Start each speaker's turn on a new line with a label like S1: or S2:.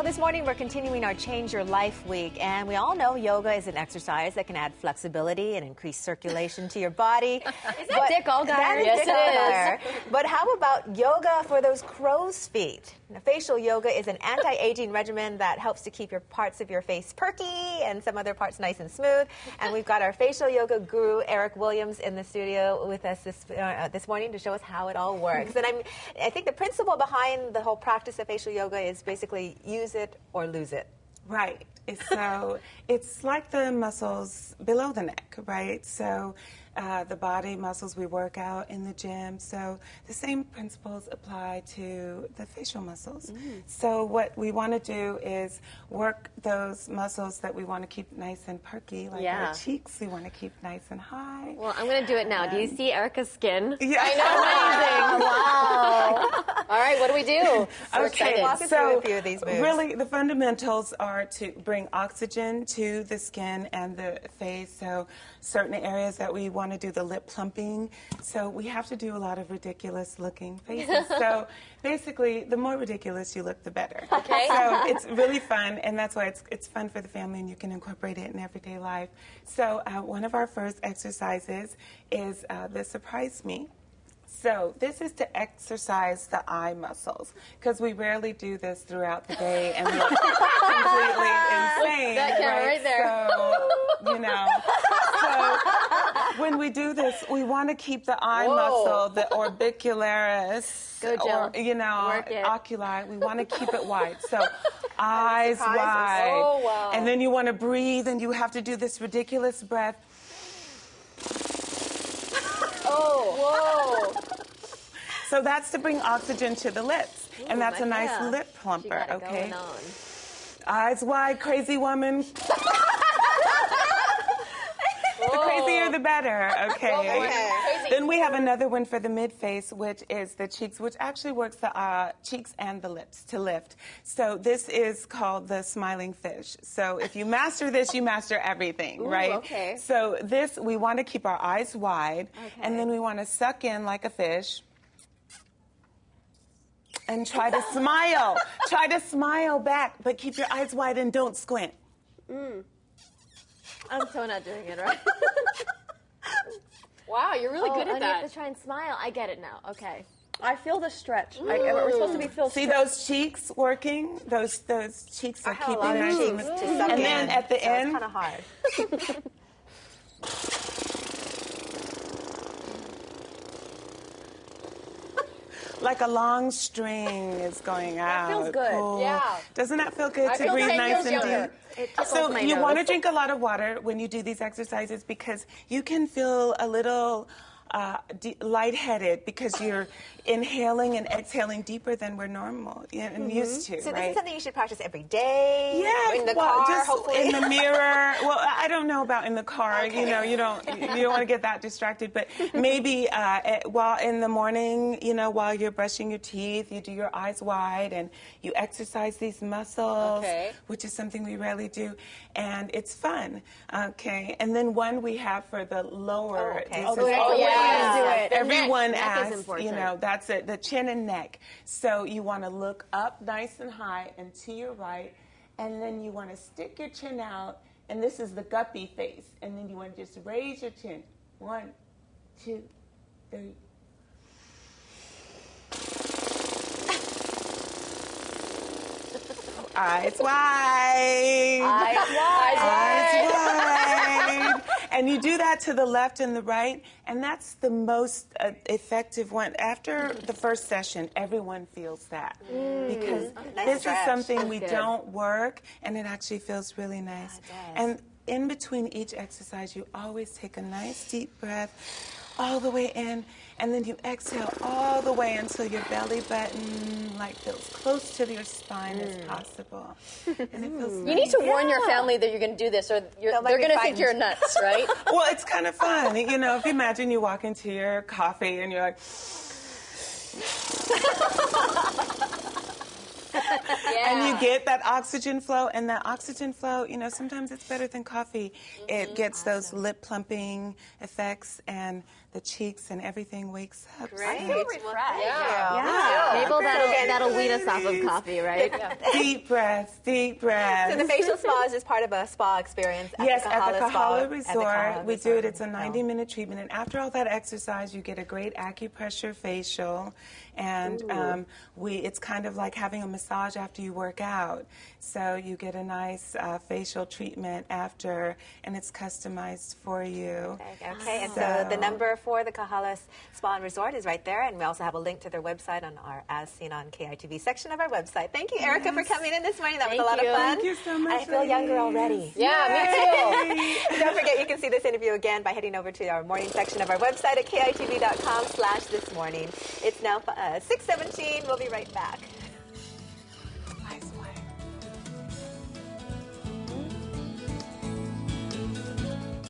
S1: Well, this morning we're continuing our Change Your Life week, and we all know yoga is an exercise that can add flexibility and increase circulation to your body.
S2: Is that Dick Allgaier?
S1: That is
S2: Yes,
S1: Dick
S2: it
S1: Allgaier. But how about yoga for those crow's feet? Now, facial yoga is an anti-aging regimen that helps to keep your parts of your face perky and some other parts nice and smooth. And we've got our facial yoga guru, Eric Williams, in the studio with us this morning to show us how it all works. And I think the principle behind the whole practice of facial yoga is basically use it or lose it.
S3: Right. So it's like the muscles below the neck, right? So the body muscles we work out in the gym. So the same principles apply to the facial muscles. So what we want to do is work those muscles that we want to keep nice and perky, like our cheeks we want to keep nice and high.
S2: Well, I'm going to do it now. Do you see Erica's skin?
S3: Yeah.
S2: I know, amazing. Wow. All right, what do we do?
S1: Okay, walk us through a few of these moves.
S3: Really, the fundamentals are to bring oxygen to the skin and the face. So certain areas that we want to do the lip plumping. So we have to do a lot of ridiculous looking faces. So basically, the more ridiculous you look, the better.
S2: Okay.
S3: So it's really fun, and that's why it's fun for the family, and you can incorporate it in everyday life. So one of our first exercises is the Surprise Me. So this is to exercise the eye muscles, because we rarely do this throughout the day and look completely insane.
S2: That camera right there.
S3: So, you know, so when we do this, we want to keep the eye muscle, the orbicularis,
S2: Go, Jill.
S3: or, you know,
S2: Work it.
S3: oculi. We want to keep it wide. So eyes wide.
S2: Oh, wow.
S3: And then you want to breathe, and you have to do this ridiculous breath.
S2: Oh, whoa.
S3: So that's to bring oxygen to the lips. And that's a nice lip plumper, okay?
S2: Going on.
S3: Eyes wide, crazy woman. The crazier, the better, okay?
S2: Crazy.
S3: Then we have another one for the mid-face, which is the cheeks, which actually works the cheeks and the lips to lift. So this is called the smiling fish. So if you master this, you master everything, right?
S2: Okay.
S3: So this, we want to keep our eyes wide, and then we want to suck in like a fish. And try to smile. Try to smile back, but keep your eyes wide and don't squint.
S2: I'm so not doing it, right? Wow, you're really good at
S4: and
S2: that.
S4: you have to try and smile. I get it now. Okay.
S5: I feel the stretch. We're supposed to be feel
S3: See
S5: stretch.
S3: those cheeks working? Those cheeks are
S1: I have a
S3: keeping
S1: lot of
S3: nice
S1: cheeks to suck
S3: and
S1: in,
S3: then at the
S1: so
S3: end,
S1: it's kind of hard.
S3: like a long string is going out.
S5: feels good.
S3: Cool.
S2: Yeah.
S3: Doesn't that feel good
S2: I
S3: to
S2: feel
S3: breathe
S2: 10
S3: nice
S2: years
S3: and
S2: younger.
S3: deep?
S4: It tickles
S3: So
S4: my
S3: you
S4: nose.
S3: want to drink a lot of water when you do these exercises, because you can feel a little lightheaded because you're inhaling and exhaling deeper than we're normal and used to,
S1: So this
S3: right?
S1: is something you should practice every day?
S3: Yeah,
S1: in the
S3: well,
S1: car,
S3: just
S1: hopefully?
S3: in the mirror. Well, I don't know about in the car. You know, you don't want to get that distracted. But maybe while in the morning, you know, while you're brushing your teeth, you do your eyes wide and you exercise these muscles, which is something we rarely do, and it's fun. Okay, and then one we have for the lower. Everyone
S2: Neck is
S3: asks,
S2: important.
S3: you know, that's it, the chin and neck. So you want to look up nice and high and to your right, and then you want to stick your chin out, and this is the guppy face, and then you want to just raise your chin. 1, 2, 3. Eyes wide. Eyes wide. And you do that to the left and the right, and that's the most effective one. After the first session, everyone feels that. Because this is something we don't work, and it actually feels really nice. And in between each exercise, you always take a nice deep breath all the way in, and then you exhale all the way until your belly button feels close to your spine as possible. And it feels
S2: You need to warn your family that you're going to do this, or they're going to think you're nuts, right?
S3: Well, it's kind of fun. You know, if you imagine you walk into your coffee and you're like... And you get that oxygen flow, and that oxygen flow, you know, sometimes it's better than coffee. It gets those lip plumping effects, and the cheeks and everything wakes up.
S1: Great.
S5: I feel refreshed.
S4: Mabel, that'll wean us off of coffee, right?
S3: Deep breaths, deep breaths.
S1: So the facial spa is just part of a spa experience at
S3: Yes,
S1: the
S3: at
S1: Kahala
S3: the Kahala
S1: Spa.
S3: Resort. We do it. It's a 90-minute treatment. And after all that exercise, you get a great acupressure facial. And it's kind of like having a massage after you work out. So you get a nice facial treatment after, and it's customized for you.
S1: Okay, and so the number for the Kahala Spa and Resort is right there, and we also have a link to their website on our As Seen on KITV section of our website. Thank you, Erica, for coming in this morning. That was a lot of fun.
S3: Thank you so much.
S1: I feel younger already.
S2: Yeah, me too.
S1: Don't forget, you can see this interview again by heading over to our morning section of our website at kitv.com/thismorning. It's now 6:17. We'll be right back.